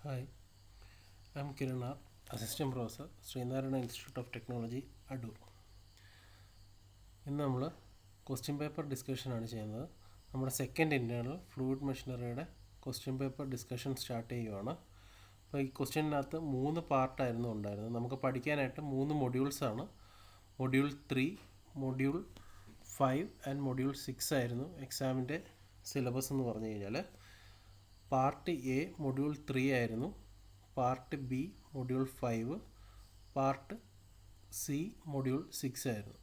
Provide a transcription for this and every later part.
Hi, I'm Kiran R, Assistant Professor, Srinarayana Institute of Technology, Adur. ഇന്ന് നമ്മൾ question paper ഡിസ്കഷനാണ് ചെയ്യുന്നത്. നമ്മുടെ സെക്കൻഡ് ഇൻറ്റേർണൽ ഫ്ലൂയിഡ് മെഷീനറിയുടെ ക്വസ്റ്റ്യൻ പേപ്പർ ഡിസ്കഷൻ സ്റ്റാർട്ട് ചെയ്യുവാണ്. അപ്പോൾ ഈ ക്വസ്റ്റ്യനകത്ത് 3 പാർട്ടായിരുന്നു ഉണ്ടായിരുന്നത്. നമുക്ക് പഠിക്കാനായിട്ട് 3 മൊഡ്യൂൾസാണ്. മൊഡ്യൂൾ 3, മൊഡ്യൂൾ 5 ആൻഡ് മൊഡ്യൂൾ 6 ആയിരുന്നു എക്സാമിൻ്റെ സിലബസ് എന്ന് പറഞ്ഞു കഴിഞ്ഞാൽ. പാർട്ട് എ മൊഡ്യൂൾ 3 ആയിരുന്നു, part B module 5, part C module 6 ആയിരുന്നു.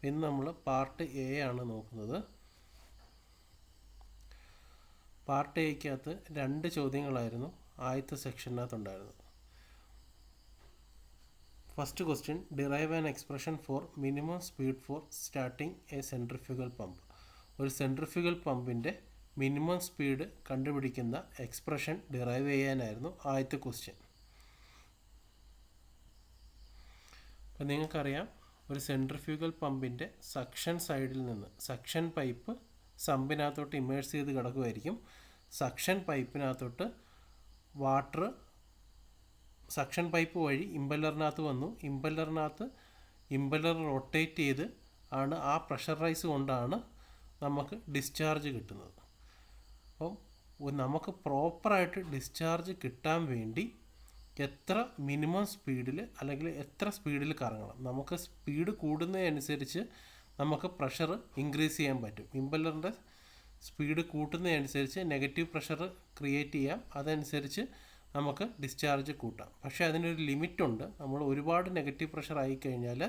ഇന്ന് നമ്മൾ പാർട്ട് എ ആണ് നോക്കുന്നത്. പാർട്ട് എക്കകത്ത് 2 ചോദ്യങ്ങളായിരുന്നു ആദ്യത്തെ സെക്ഷനകത്തുണ്ടായിരുന്നത്. First question, derive an expression for minimum speed for starting a centrifugal pump. ഒരു സെൻട്രിഫ്യൂഗൽ പമ്പിൻ്റെ മിനിമം സ്പീഡ് കണ്ടുപിടിക്കുന്ന എക്സ്പ്രഷൻ ഡിറൈവ് ചെയ്യാനായിരുന്നു ആദ്യത്തെ ക്വസ്റ്റ്യൻ. അപ്പം നിങ്ങൾക്കറിയാം, ഒരു സെൻട്രിഫ്യൂഗൽ പമ്പിൻ്റെ സക്ഷൻ സൈഡിൽ നിന്ന് സക്ഷൻ പൈപ്പ് സമ്പിനകത്തോട്ട് ഇമേഴ്സ് ചെയ്ത് കിടക്കുമായിരിക്കും. സക്ഷൻ പൈപ്പിനകത്തോട്ട് വാട്ടർ സക്ഷൻ പൈപ്പ് വഴി ഇമ്പല്ലറിനകത്ത് വന്നു. ഇമ്പല്ലർ റൊട്ടേറ്റ് ചെയ്ത് ആണ് ആ പ്രഷറൈസ് കൊണ്ടാണ് നമുക്ക് ഡിസ്ചാർജ് കിട്ടുന്നത്. അപ്പം നമുക്ക് പ്രോപ്പറായിട്ട് ഡിസ്ചാർജ് കിട്ടാൻ വേണ്ടി എത്ര മിനിമം സ്പീഡിൽ അല്ലെങ്കിൽ എത്ര സ്പീഡിൽ കറങ്ങണം. നമുക്ക് സ്പീഡ് കൂടുന്നതനുസരിച്ച് നമുക്ക് പ്രഷർ ഇൻക്രീസ് ചെയ്യാൻ പറ്റും. ഇമ്പല്ലറിൻ്റെ സ്പീഡ് കൂട്ടുന്നതനുസരിച്ച് നെഗറ്റീവ് പ്രഷർ ക്രിയേറ്റ് ചെയ്യാം. അതനുസരിച്ച് നമുക്ക് ഡിസ്ചാർജ് കൂട്ടാം. പക്ഷേ അതിനൊരു ലിമിറ്റുണ്ട്. നമ്മൾ ഒരുപാട് നെഗറ്റീവ് പ്രഷർ ആയിക്കഴിഞ്ഞാൽ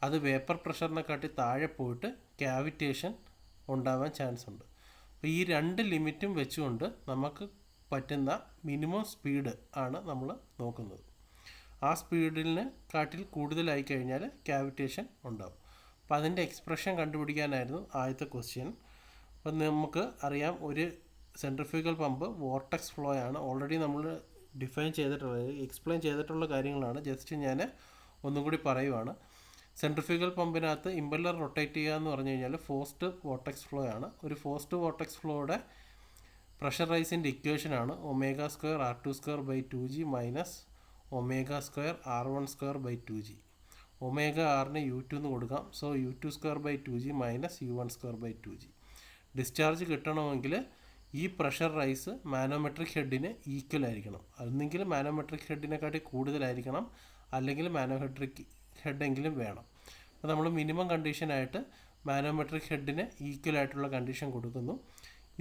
അത് വേപ്പർ പ്രഷറിനെക്കാട്ടി താഴെ പോയിട്ട് ക്യാവിറ്റേഷൻ ഉണ്ടാവാൻ ചാൻസ് ഉണ്ട്. അപ്പോൾ ഈ 2 ലിമിറ്റും വെച്ചുകൊണ്ട് നമുക്ക് പറ്റുന്ന മിനിമം സ്പീഡ് ആണ് നമ്മൾ നോക്കുന്നത്. ആ സ്പീഡിന് കാട്ടിൽ കൂടുതലായി കഴിഞ്ഞാൽ ക്യാവിറ്റേഷൻ ഉണ്ടാവും. അപ്പോൾ അതിൻ്റെ എക്സ്പ്രഷൻ കണ്ടുപിടിക്കാനായിരുന്നു ആദ്യത്തെ ക്വസ്റ്റ്യൻ. അപ്പം നമുക്ക് അറിയാം, ഒരു സെൻട്രിഫ്യൂഗൽ പമ്പ് വോർട്ടെക്സ് ഫ്ലോ ആണ്. ഓൾറെഡി നമ്മൾ എക്സ്പ്ലെയിൻ ചെയ്തിട്ടുള്ള കാര്യങ്ങളാണ്. ജസ്റ്റ് ഞാൻ ഒന്നും കൂടി പറയുവാണ്. സെൻട്രിഫ്യൂഗൽ പമ്പിനകത്ത് ഇമ്പല്ലർ റൊട്ടേറ്റ് ചെയ്യുക എന്ന് പറഞ്ഞു കഴിഞ്ഞാൽ ഫോഴ്സ്ഡ് വോർട്ടെക്സ് ഫ്ലോ ആണ്. ഒരു ഫോഴ്സ്ഡ് വോർട്ടെക്സ് ഫ്ലോയുടെ പ്രഷറൈസിൻ്റെ ഇക്വേഷനാണ് ω²R²/2g minus ω²R1²/2g. ω/R U2 എന്ന് കൊടുക്കാം. So U2²/2g minus U1²/2g. Discharge കിട്ടണമെങ്കിൽ ഈ പ്രഷർ റൈസ് മാനോമെട്രിക് ഹെഡിന് ഈക്വൽ ആയിരിക്കണം. ഒന്നെങ്കിൽ മാനോമെട്രിക് ഹെഡിനെക്കാട്ടി കൂടുതലായിരിക്കണം, അല്ലെങ്കിൽ മാനോമെട്രിക് ഹെഡെങ്കിലും വേണം. അപ്പോൾ നമ്മൾ മിനിമം കണ്ടീഷനായിട്ട് മാനോമെട്രിക് ഹെഡിന് ഈക്വൽ ആയിട്ടുള്ള കണ്ടീഷൻ കൊടുക്കുന്നു.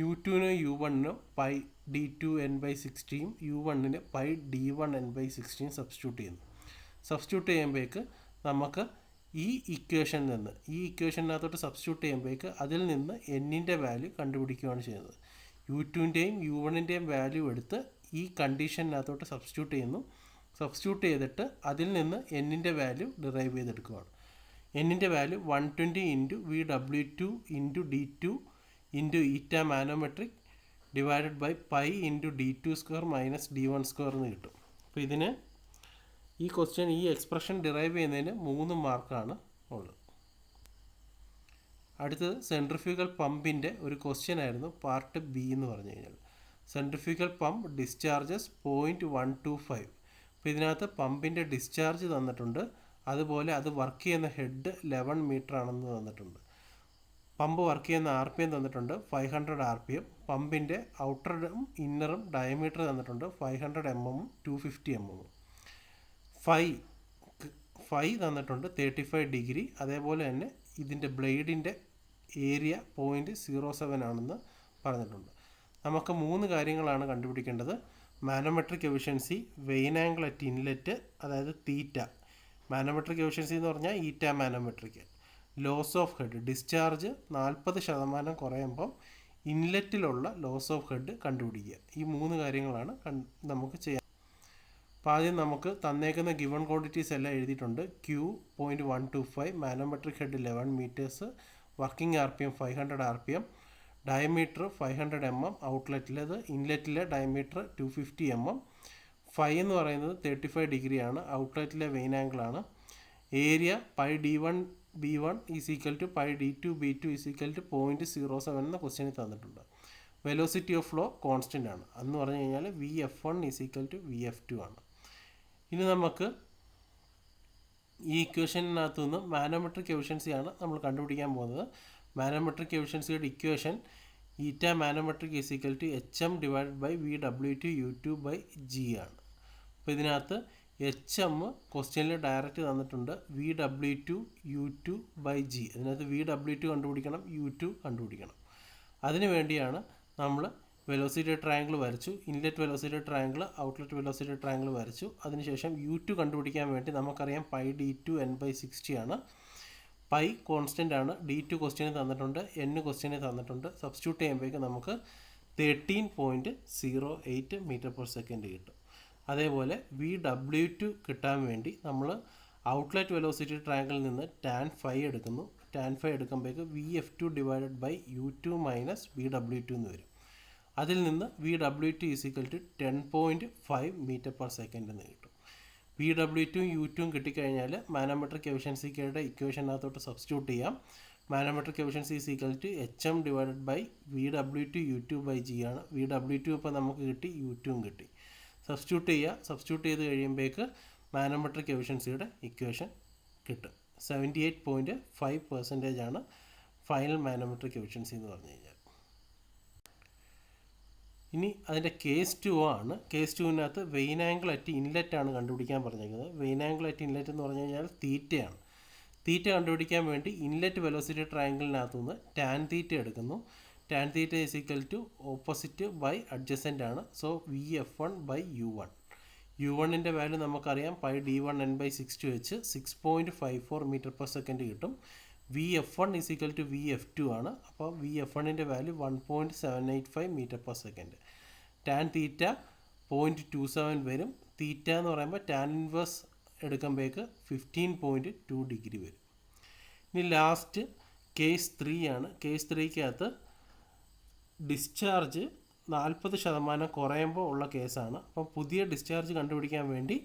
U2നും U1നും πd2n/60 U1ന് πd1n/60 സബ്സ്റ്റിറ്റ്യൂട്ട് ചെയ്യുന്നു. സബ്സ്റ്റിറ്റ്യൂട്ട് ചെയ്യുമ്പോഴേക്ക് നമുക്ക് ഈ ഇക്വേഷനകത്തോട്ട് സബ്സ്റ്റിറ്റ്യൂട്ട് ചെയ്യുമ്പോഴേക്ക് അതിൽ നിന്ന് എന്നിൻ്റെ വാല്യൂ കണ്ടുപിടിക്കുകയാണ് ചെയ്യുന്നത്. U2ൻ്റെയും U1ൻ്റെയും വാല്യൂ എടുത്ത് ഈ കണ്ടീഷനകത്തോട്ട് സബ്സ്റ്റിറ്റ്യൂട്ട് ചെയ്യുന്നു. സബ്സ്റ്റിറ്റ്യൂട്ട് ചെയ്തിട്ട് അതിൽ നിന്ന് എന്നിൻ്റെ വാല്യൂ ഡിറൈവ് ചെയ്തെടുക്കുകയാണ്. എന്നിൻ്റെ വാല്യൂ 120 × VW2 × D2 × ഈറ്റ manometric divided by π × D2² minus D1² എന്ന് കിട്ടും. അപ്പോൾ ഇതിന് ഈ ക്വസ്റ്റ്യൻ ഈ എക്സ്പ്രഷൻ ഡിറൈവ് ചെയ്യുന്നതിന് 3 മാർക്കാണ് ഉള്ളത്. അടുത്തത് സെൻട്രിഫ്യൂഗൽ പമ്പിൻ്റെ ഒരു ക്വസ്റ്റ്യൻ ആയിരുന്നു പാർട്ട് ബി എന്ന് പറഞ്ഞു കഴിഞ്ഞാൽ. Centrifugal pump discharges 0.125. അപ്പോൾ ഇതിനകത്ത് പമ്പിൻ്റെ ഡിസ്ചാർജ് തന്നിട്ടുണ്ട്. അതുപോലെ അത് വർക്ക് ചെയ്യുന്ന ഹെഡ് 11 മീറ്റർ ആണെന്ന് തന്നിട്ടുണ്ട്. പമ്പ് വർക്ക് ചെയ്യുന്ന RPM തന്നിട്ടുണ്ട് 500 RPM. പമ്പിൻ്റെ ഔട്ടറും ഇന്നറും ഡയമീറ്റർ തന്നിട്ടുണ്ട് 500 mm 250 mm. ഫൈ തന്നിട്ടുണ്ട് 35 ഡിഗ്രി. അതേപോലെ തന്നെ ഇതിൻ്റെ ബ്ലേഡിൻ്റെ ഏരിയ 0.07 ആണെന്ന് പറഞ്ഞിട്ടുണ്ട്. നമുക്ക് 3 കാര്യങ്ങളാണ് കണ്ടുപിടിക്കേണ്ടത്. Manometric efficiency, vane angle at inlet, അതായത് തീറ്റ. മാനോമെട്രിക് എഫിഷ്യൻസി എന്ന് പറഞ്ഞാൽ eta manometric. Loss of head, discharge 40% കുറയുമ്പം ഇൻലെറ്റിലുള്ള ലോസ് ഓഫ് ഹെഡ് കണ്ടുപിടിക്കുക. ഈ 3 കാര്യങ്ങളാണ് നമുക്ക് ചെയ്യാൻ. അപ്പോൾ ആദ്യം നമുക്ക് തന്നേക്കുന്ന ഗിവൺ ക്വാണ്ടിറ്റീസ് എല്ലാം എഴുതിയിട്ടുണ്ട്. Q 0.125, manometric head 11 metres, working RPM 500 RPM, diameter 500 mm, ഔട്ട്ലെറ്റിലേത് ഇൻലെറ്റിലെ ഡയമീറ്റർ 250 mm. ഫൈ എന്ന് പറയുന്നത് 35 ഡിഗ്രിയാണ്, ഔട്ട്ലെറ്റിലെ വെയിൻ ആംഗിളാണ്. ഏരിയ πd1b1 = πd2b2 = 0.07 എന്ന ക്വസ്റ്റ്യനിൽ തന്നിട്ടുണ്ട്. വെലോസിറ്റി ഓഫ് ഫ്ലോ കോൺസ്റ്റൻ്റ് ആണ്. എന്ന് പറഞ്ഞു കഴിഞ്ഞാൽ VF1 = VF2 ആണ്. ഇനി നമുക്ക് ഈ ഇക്വേഷനകത്തു നിന്ന് മാനോമെട്രിക് എഫിഷ്യൻസിയാണ് നമ്മൾ കണ്ടുപിടിക്കാൻ പോകുന്നത്. മാനോമെട്രിക് എഫിഷ്യൻസിയുടെ ഇക്വേഷൻ ഈറ്റ മാനോമെട്രിക് =HM/VW2U2/G ആണ്. അപ്പോൾ ഇതിനകത്ത് HM ക്വസ്റ്റ്യനിൽ ഡയറക്റ്റ് തന്നിട്ടുണ്ട്, VW2U2/G. അതിനകത്ത് VW2 കണ്ടുപിടിക്കണം, U2 കണ്ടുപിടിക്കണം. അതിനു വേണ്ടിയാണ് നമ്മൾ വെലോസിറ്റി ട്രയാങ്കിൾ വരച്ചു, inlet velocity triangle, outlet velocity triangle വരച്ചു. അതിനുശേഷം U2 കണ്ടുപിടിക്കാൻ വേണ്ടി നമുക്കറിയാം πd2 n/60 ആണ്. പൈ കോൺസ്റ്റൻ്റ് ആണ്. D2 ക്വസ്റ്റ്യന് തന്നിട്ടുണ്ട്, N ക്വസ്റ്റ്യന് തന്നിട്ടുണ്ട്. സബ്സ്റ്റിറ്റ്യൂട്ട് ചെയ്യുമ്പോഴേക്ക് നമുക്ക് 13.08 m/s കിട്ടും. അതേപോലെ VW2 കിട്ടാൻ വേണ്ടി നമ്മൾ ഔട്ട്ലെറ്റ് വെലോസിറ്റി ട്രയാങ്കിളിൽ നിന്ന് tan phi എടുക്കുന്നു. tan phi എടുക്കുമ്പോഴേക്ക് VF2/U2 - VW2 എന്ന് വരും. അതിൽ നിന്ന് VW2 = 10.5 m/s എന്ന് കിട്ടും. VW2 U2 കിട്ടിക്കഴിഞ്ഞാൽ മാനോമെട്രിക് എഫിഷ്യൻസിയുടെ ഇക്വേഷനകത്തോട്ട് സബ്സ്റ്റിറ്റ്യൂട്ട് ചെയ്യാം. മാനോമെട്രിക് എഫിഷ്യൻസി HM/VW2U2/G ആണ്. VW2 ഇപ്പോൾ നമുക്ക് കിട്ടി, U2 കിട്ടി. സബ്സ്റ്റിറ്റ്യൂട്ട് ചെയ്യുക. സബ്സ്റ്റിറ്റ്യൂട്ട് ചെയ്ത് കഴിയുമ്പോഴേക്ക് മാനോമെട്രിക് എഫിഷ്യൻസിയുടെ ഇക്വേഷൻ കിട്ടും. 78.5% ആണ് ഫൈനൽ മാനോമെട്രിക് എഫിഷ്യൻസി എന്ന് പറഞ്ഞു കഴിഞ്ഞാൽ. ഇനി അതിൻ്റെ കേസ് 2 ആണ്. കേസ് 2-നകത്ത് വെയിൻ ആംഗിൾ അറ്റ് ഇൻലെറ്റ് ആണ് കണ്ടുപിടിക്കാൻ പറഞ്ഞിരിക്കുന്നത്. വെയിൻ ആംഗിൾ അറ്റ് ഇൻലെറ്റ് എന്ന് പറഞ്ഞു കഴിഞ്ഞാൽ തീറ്റയാണ്. തീറ്റ കണ്ടുപിടിക്കാൻ വേണ്ടി ഇൻലെറ്റ് വെലോസിറ്റി ട്രയാങ്കിളിനകത്തു നിന്ന് tan തീറ്റ എടുക്കുന്നു. tan theta = opposite by adjacent ആണ്. So VF1/U1. U1-ൻ്റെ വാല്യൂ നമുക്കറിയാം, πd1 n/60 വെച്ച് 6.54 m/s കിട്ടും. VF1 = VF2 ആണ്. അപ്പോൾ VF1-ൻ്റെ വാല്യൂ 1.785 m/s. tan തീറ്റ 0.27 വരും. തീറ്റ എന്ന് പറയുമ്പോൾ tan ഇൻവേഴ്സ് എടുക്കുമ്പോഴേക്ക് 15.2 ഡിഗ്രി വരും. ഇനി ലാസ്റ്റ് കേസ് 3 ആണ്. കേസ് 3-ക്കകത്ത് ഡിസ്ചാർജ് 40% കുറയുമ്പോൾ ഉള്ള കേസാണ്. അപ്പം പുതിയ ഡിസ്ചാർജ് കണ്ടുപിടിക്കാൻ വേണ്ടി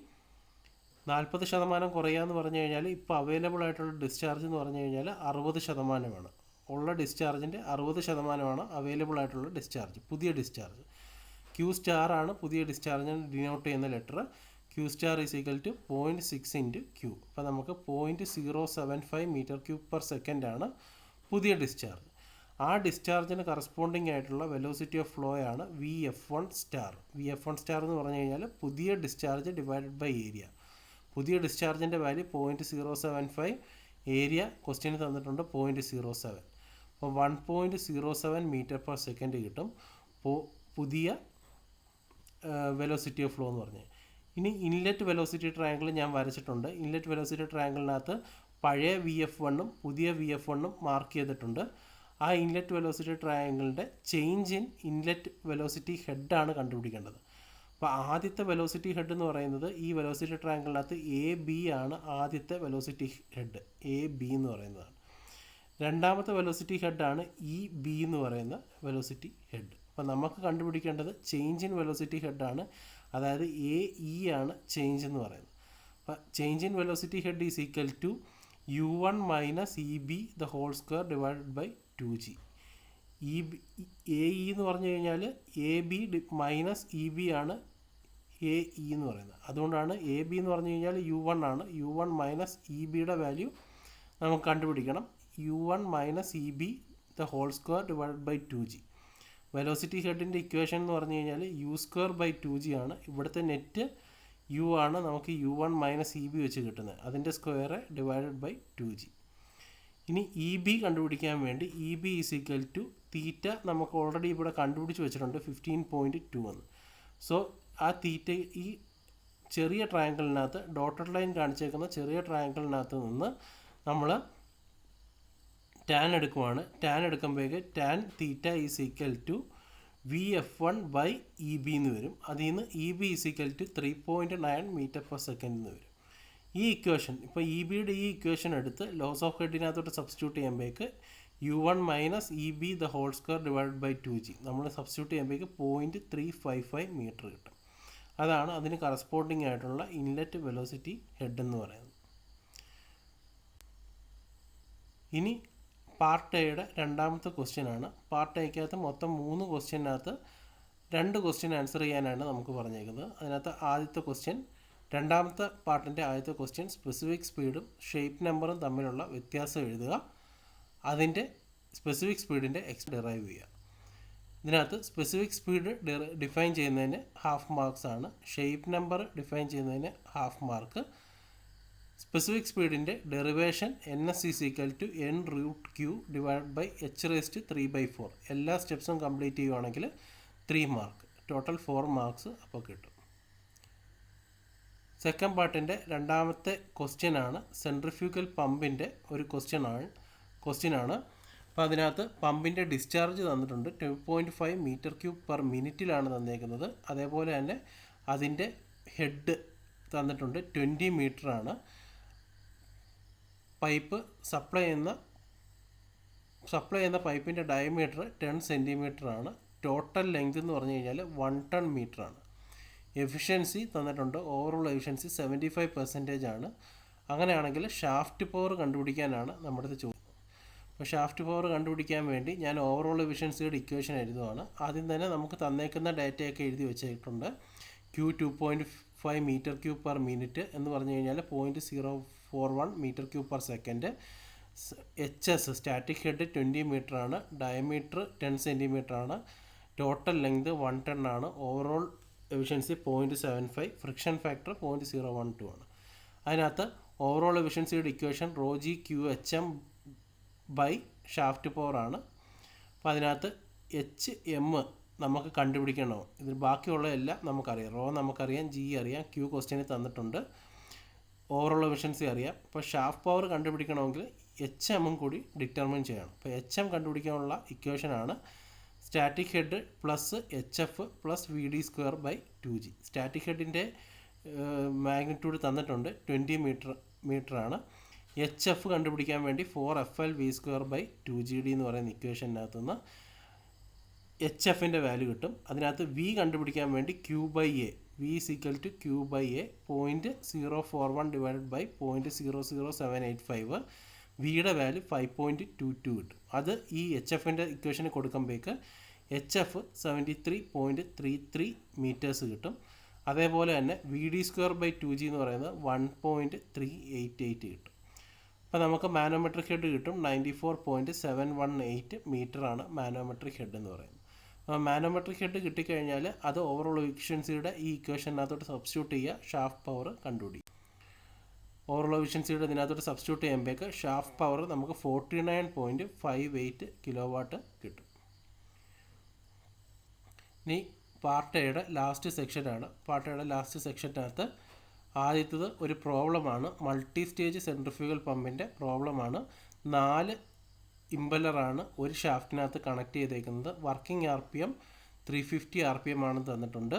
40% കുറയുക എന്ന് പറഞ്ഞു കഴിഞ്ഞാൽ ഇപ്പോൾ അവൈലബിൾ ആയിട്ടുള്ള ഡിസ്ചാർജ് എന്ന് പറഞ്ഞു കഴിഞ്ഞാൽ 60%. ഉള്ള ഡിസ്ചാർജിൻ്റെ 60% അവൈലബിൾ ആയിട്ടുള്ള ഡിസ്ചാർജ്, പുതിയ ഡിസ്ചാർജ്. Q സ്റ്റാർ ആണ് പുതിയ ഡിസ്ചാർജിന് ഡിനോട്ട് ചെയ്യുന്ന ലെറ്റർ. Q star = 0.6 × Q. അപ്പോൾ നമുക്ക് 0.075 m3/s ആണ് പുതിയ ഡിസ്ചാർജ്. ആ ഡിസ്ചാർജിന് കറസ്പോണ്ടിങ് ആയിട്ടുള്ള വെലോസിറ്റി ഓഫ് ഫ്ലോ ആണ് VF1 സ്റ്റാർ. VF1 സ്റ്റാർ എന്ന് പറഞ്ഞു കഴിഞ്ഞാൽ പുതിയ ഡിസ്ചാർജ് ഡിവൈഡഡ് ബൈ ഏരിയ. പുതിയ ഡിസ്ചാർജിൻ്റെ വാല്യൂ 0.075, ഏരിയ ക്വസ്റ്റ്യന് തന്നിട്ടുണ്ട് 0.07. അപ്പോൾ 1.07 m/s കിട്ടും പുതിയ വെലോസിറ്റി ഓഫ് ഫ്ലോ എന്ന് പറഞ്ഞ്. ഇനി ഇൻലെറ്റ് വെലോസിറ്റി ട്രയാങ്കിൾ ഞാൻ വരച്ചിട്ടുണ്ട്. ഇൻലെറ്റ് വെലോസിറ്റി ട്രയാങ്കിളിനകത്ത് പഴയ VF1-ഉം പുതിയ VF1-ഉം മാർക്ക് ചെയ്തിട്ടുണ്ട്. ആ ഇൻലെറ്റ് വെലോസിറ്റി ട്രയാങ്കിളിൻ്റെ ചേഞ്ച് ഇൻ ഇൻലെറ്റ് വെലോസിറ്റി ഹെഡാണ് കണ്ടുപിടിക്കേണ്ടത്. അപ്പോൾ ആദ്യത്തെ വെലോസിറ്റി ഹെഡ് എന്ന് പറയുന്നത് ഈ വെലോസിറ്റി ട്രയാങ്കിളിനകത്ത് AB ആണ് ആദ്യത്തെ വെലോസിറ്റി ഹെഡ്. AB എന്ന് പറയുന്നതാണ്. രണ്ടാമത്തെ വെലോസിറ്റി ഹെഡാണ് EB എന്ന് പറയുന്ന വെലോസിറ്റി ഹെഡ്. അപ്പോൾ നമുക്ക് കണ്ടുപിടിക്കേണ്ടത് ചേഞ്ച് ഇൻ വെലോസിറ്റി ഹെഡാണ്. അതായത് AE ആണ് ചേഞ്ച് എന്ന് പറയുന്നത്. അപ്പോൾ change in velocity head = U1 - EB² divided by 2G. AE എന്ന് പറഞ്ഞു കഴിഞ്ഞാൽ AB - EB ആണ് AE എന്ന് പറയുന്നത്. അതുകൊണ്ടാണ് AB എന്ന് പറഞ്ഞു കഴിഞ്ഞാൽ U1 ആണ്. U1 - EB-യുടെ വാല്യൂ നമുക്ക് കണ്ടുപിടിക്കണം. U1 - EB² divided by 2G. Velocity ഹെഡിൻ്റെ ഇക്വേഷൻ എന്ന് പറഞ്ഞു കഴിഞ്ഞാൽ U²/2G ആണ്. ഇവിടുത്തെ നെറ്റ് U ആണ്. നമുക്ക് U1 - EB വെച്ച് കിട്ടുന്നത്. അതിൻ്റെ സ്ക്വയർ ഡിവൈഡഡ് ബൈ 2G. ഇനി EB കണ്ടുപിടിക്കാൻ വേണ്ടി EB = തീറ്റ നമുക്ക് ഓൾറെഡി ഇവിടെ കണ്ടുപിടിച്ച് വെച്ചിട്ടുണ്ട് 15.2 എന്ന്. സോ ആ തീറ്റ ഈ ചെറിയ ട്രയാങ്കിളിനകത്ത് ഡോട്ടഡ് ലൈൻ കാണിച്ചേക്കുന്ന ചെറിയ ട്രയാങ്കിളിനകത്ത് നിന്ന് നമ്മൾ tan എടുക്കുവാണ്. tan എടുക്കുമ്പോഴേക്ക് tan theta = VF1/EB എന്ന് വരും. അതിൽ നിന്ന് EB = 3.9 m/s എന്ന് വരും. ഈ ഇക്വേഷൻ ഇപ്പോൾ EB-യുടെ ഈ ഇക്വേഷൻ എടുത്ത് ലോസ് ഓഫ് ഹെഡിനകത്തോട്ട് സബ്സ്റ്റിറ്റ്യൂട്ട് ചെയ്യുമ്പോഴേക്ക് U1 - EB² divided by 2G നമ്മൾ സബ്സ്റ്റിറ്റ്യൂട്ട് ചെയ്യുമ്പോഴേക്ക് 0.355 മീറ്റർ കിട്ടും. അതാണ് അതിന് കറസ്പോണ്ടിങ് ആയിട്ടുള്ള ഇൻലെറ്റ് വെലോസിറ്റി ഹെഡ് എന്ന് പറയുന്നത്. ഇനി പാർട്ട് എയുടെ രണ്ടാമത്തെ ക്വസ്റ്റ്യനാണ്. പാർട്ട് എക്കകത്ത് മൊത്തം 3 ക്വസ്റ്റ്യനകത്ത് 2 ക്വസ്റ്റ്യൻ ആൻസർ ചെയ്യാനാണ് നമുക്ക് പറഞ്ഞേക്കുന്നത്. അതിനകത്ത് ആദ്യത്തെ ക്വസ്റ്റ്യൻ, രണ്ടാമത്തെ പാർട്ടിൻ്റെ ആദ്യത്തെ ക്വസ്റ്റ്യൻ സ്പെസിഫിക് സ്പീഡും ഷേപ്പ് നമ്പറും തമ്മിലുള്ള വ്യത്യാസം എഴുതുക, അതിൻ്റെ സ്പെസിഫിക് സ്പീഡിൻ്റെ ഡിറൈവ് ചെയ്യുക. ഇതിനകത്ത് സ്പെസിഫിക് സ്പീഡ് ഡിഫൈൻ ചെയ്യുന്നതിന് ഹാഫ് മാർക്സ് ആണ്, ഷേപ്പ് നമ്പർ ഡിഫൈൻ ചെയ്യുന്നതിന് ഹാഫ് മാർക്ക്. സ്പെസിഫിക് സ്പീഡിൻ്റെ ഡെറിവേഷൻ NS = n√q / h⁻³ എല്ലാ സ്റ്റെപ്സും കംപ്ലീറ്റ് ചെയ്യുവാണെങ്കിൽ 3 മാർക്ക്, ടോട്ടൽ 4 മാർക്സ് അപ്പോൾ കിട്ടും. സെക്കൻഡ് പാർട്ടിൻ്റെ രണ്ടാമത്തെ ക്വസ്റ്റ്യനാണ് സെൻട്രിഫ്യൂഗൽ പമ്പിൻ്റെ ഒരു ക്വസ്റ്റ്യനാണ്. അപ്പോൾ അതിനകത്ത് പമ്പിൻ്റെ ഡിസ്ചാർജ് തന്നിട്ടുണ്ട് 2.5 m³/മിനിറ്റിലാണ് തന്നേക്കുന്നത്. അതേപോലെ തന്നെ അതിൻ്റെ ഹെഡ് തന്നിട്ടുണ്ട് 20 മീറ്ററാണ്. പൈപ്പ് സപ്ലൈ ചെയ്യുന്ന പൈപ്പിൻ്റെ ഡയമീറ്റർ 10 സെൻറ്റിമീറ്ററാണ്. ടോട്ടൽ ലെങ്ത് എന്ന് പറഞ്ഞു കഴിഞ്ഞാൽ 1 ടൺ മീറ്ററാണ്. എഫിഷ്യൻസി തന്നിട്ടുണ്ട്, ഓവറോൾ എഫിഷ്യൻസി 75% ആണ്. അങ്ങനെയാണെങ്കിൽ ഷാഫ്റ്റ് പവർ കണ്ടുപിടിക്കാനാണ് നമ്മുടെ അടുത്ത് ചോദിക്കുന്നത്. അപ്പോൾ ഷാഫ്റ്റ് പവർ കണ്ടുപിടിക്കാൻ വേണ്ടി ഞാൻ ഓവറോൾ എഫിഷ്യൻസിയുടെ ഇക്വേഷൻ എഴുതുവാണ്. ആദ്യം തന്നെ നമുക്ക് തന്നേക്കുന്ന ഡാറ്റയൊക്കെ എഴുതി വെച്ചിട്ടുണ്ട്. Q 2.5 m³/മിനിറ്റ് എന്ന് പറഞ്ഞു കഴിഞ്ഞാൽ 0.041 m³/സെക്കൻഡ്. HS സ്റ്റാറ്റിക് ഹെഡ് 20 മീറ്ററാണ്, ഡയമീറ്റർ 10 സെൻറ്റിമീറ്ററാണ്, ടോട്ടൽ ലെങ്ത് 1 ടൺ ആണ്, ഓവറോൾ എഫിഷ്യൻസി 0.75, ഫ്രിക്ഷൻ ഫാക്ടർ 0.012 ആണ്. അതിനകത്ത് ഓവറോൾ എഫിഷ്യൻസിയുടെ ഇക്വേഷൻ ρg/QHM ഷാഫ്റ്റ് പവർ ആണ്. അപ്പോൾ അതിനകത്ത് HM നമുക്ക് കണ്ടുപിടിക്കണോ? ഇതിൽ ബാക്കിയുള്ള എല്ലാം നമുക്കറിയാം. റോ നമുക്കറിയാം, G അറിയാം, Q ക്വസ്റ്റ്യന് തന്നിട്ടുണ്ട്, ഓവറോൾ എഫിഷ്യൻസി അറിയാം. അപ്പോൾ ഷാഫ്റ്റ് പവർ കണ്ടുപിടിക്കണമെങ്കിൽ HM കൂടി ഡിറ്റർമിൻ ചെയ്യണം. അപ്പോൾ HM കണ്ടുപിടിക്കാനുള്ള ഇക്വേഷനാണ് static head plus HF plus VD²/2G. Static ഹെഡിൻ്റെ മാഗ്നിറ്റ്യൂഡ് തന്നിട്ടുണ്ട് 20 മീറ്ററാണ്. HF കണ്ടുപിടിക്കാൻ വേണ്ടി 4FLV²/2GD എന്ന് പറയുന്ന ഇക്വേഷനകത്തുനിന്ന് HFൻ്റെ വാല്യൂ കിട്ടും. അതിനകത്ത് V കണ്ടുപിടിക്കാൻ വേണ്ടി Q/A, V = Q/A 0.041 / 0.00785, വിയുടെ വാല്യൂ 5.22 കിട്ടും. അത് ഈ HFൻ്റെ ഇക്വേഷന് കൊടുക്കുമ്പോഴേക്ക് HF 73.33 മീറ്റേഴ്സ് കിട്ടും. അതേപോലെ തന്നെ VD²/2G എന്ന് പറയുന്നത് 1.388 കിട്ടും. അപ്പോൾ നമുക്ക് മാനോമെട്രിക് ഹെഡ് കിട്ടും 94.718 മീറ്ററാണ് മാനോമെട്രിക് ഹെഡ് എന്ന് പറയുന്നത്. അപ്പോൾ മാനോമെട്രിക് ഹെഡ് കിട്ടിക്കഴിഞ്ഞാൽ അത് ഓവറോൾ എഫിഷ്യൻസിയുടെ ഈ ഇക്വേഷനകത്തോട്ട് സബ്സ്റ്റിറ്റ്യൂട്ട് ചെയ്യുക, ഷാഫ്റ്റ് പവർ കണ്ടുപിടിക്കുക. ഓവറോൾ എഫിഷ്യൻസിയുടെ ഇതിനകത്തോട്ട് സബ്സ്റ്റിറ്റ്യൂട്ട് ചെയ്യുമ്പോഴേക്ക് ഷാഫ്റ്റ് പവർ നമുക്ക് 49.58 കിലോവാട്ട് കിട്ടും. ഇനി പാർട്ട് എയുടെ ലാസ്റ്റ് സെക്ഷനാണ്. പാർട്ട് എയുടെ ലാസ്റ്റ് സെക്ഷനകത്ത് ആദ്യത്തത് ഒരു പ്രോബ്ലമാണ്, മൾട്ടി സ്റ്റേജ് സെൻട്രിഫ്യൂഗൽ പമ്പിൻ്റെ പ്രോബ്ലമാണ്. 4 ഇമ്പല്ലറാണ് ഒരു ഷാഫ്റ്റിനകത്ത് കണക്ട് ചെയ്തേക്കുന്നത്. വർക്കിംഗ് RPM 350 RPM ആണെന്ന് തന്നിട്ടുണ്ട്.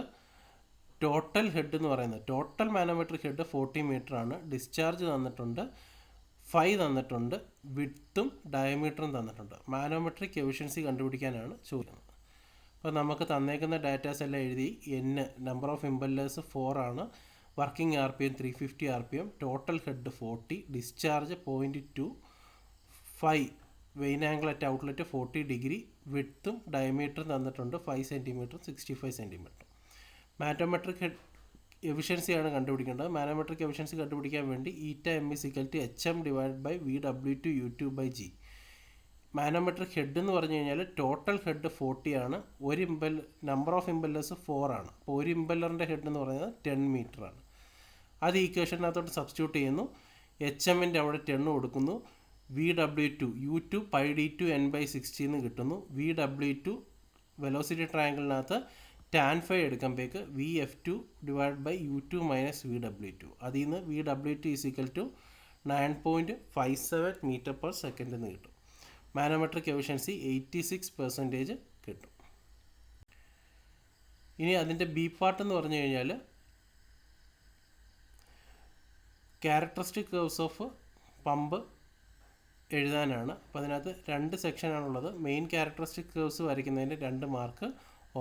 ടോട്ടൽ ഹെഡ് എന്ന് പറയുന്നത് ടോട്ടൽ മാനോമെട്രിക് ഹെഡ് 40 മീറ്ററാണ്. ഡിസ്ചാർജ് തന്നിട്ടുണ്ട്, 5 തന്നിട്ടുണ്ട്, വിഡ്ത്തും ഡയമീറ്ററും തന്നിട്ടുണ്ട്. മാനോമെട്രിക് എഫിഷ്യൻസി കണ്ടുപിടിക്കാനാണ് ചോദിക്കുന്നത്. അപ്പോൾ നമുക്ക് തന്നേക്കുന്ന ഡാറ്റാസ് എല്ലാം എഴുതി. നമ്പർ ഓഫ് ഇമ്പല്ലേഴ്സ് 4 ആണ്, working RPM 350 RPM, total head 40, discharge 0.2, 5 vane angle at outlet 40 degree, വിഡ്ത്തും ഡയമീറ്ററും തന്നിട്ടുണ്ട് 5 സെൻറ്റിമീറ്ററും 65 സെൻറ്റിമീറ്ററും. മാനോമെട്രിക് ഹെഡ് എഫിഷ്യൻസിയാണ് കണ്ടുപിടിക്കേണ്ടത്. മാനോമെട്രിക് എഫിഷ്യൻസി കണ്ടുപിടിക്കാൻ വേണ്ടി ηm = HM / VW2U2/G. Manometric head എന്ന് പറഞ്ഞു കഴിഞ്ഞാൽ ടോട്ടൽ ഹെഡ് 40 ആണ്, നമ്പർ ഓഫ് ഇമ്പല്ലേഴ്സ് 4 ആണ്. അപ്പോൾ ഒരു ഇമ്പല്ലറിൻ്റെ ഹെഡ് എന്ന് പറയുന്നത് 10 മീറ്ററാണ്. അത് ഈ ഇക്വേഷനകത്തോട്ട് സബ്സ്റ്റിറ്റ്യൂട്ട് ചെയ്യുന്നു. HMൻ്റെ അവിടെ 10 കൊടുക്കുന്നു. VW2 U2 πD2 n/60 എന്ന് കിട്ടുന്നു. VW2 വെലോസിറ്റി ട്രയാങ്കിളിനകത്ത് tan phi എടുക്കുമ്പോഴേക്ക് VF2 / U2 - VW2. അതിൽ നിന്ന് VW2 = 9.57 m/s എന്ന് കിട്ടും. മാനോമെട്രിക് എഫിഷ്യൻസി 86% കിട്ടും. ഇനി അതിൻ്റെ ബി പാർട്ട് എന്ന് പറഞ്ഞു കഴിഞ്ഞാൽ ക്യാരക്ടറിസ്റ്റിക് കർവ്സ് ഓഫ് പമ്പ് എഴുതാനാണ്. അപ്പോൾ അതിനകത്ത് 2 സെക്ഷനാണുള്ളത്. മെയിൻ ക്യാരക്ടറിസ്റ്റിക് കർവ്സ് വരയ്ക്കുന്നതിന് 2 മാർക്ക്,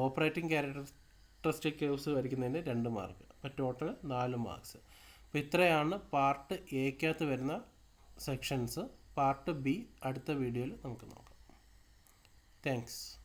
ഓപ്പറേറ്റിംഗ് ക്യാരക്ടറിസ്റ്റിക് കർവ്സ് വരയ്ക്കുന്നതിന് 2 മാർക്ക്. അപ്പോൾ ടോട്ടൽ 4 മാർക്സ്. അപ്പോൾ ഇത്രയാണ് പാർട്ട് എക്കകത്ത് വരുന്ന സെക്ഷൻസ്. പാർട്ട് ബി അടുത്ത വീഡിയോയിൽ നമുക്ക് നോക്കാം. താങ്ക്സ്.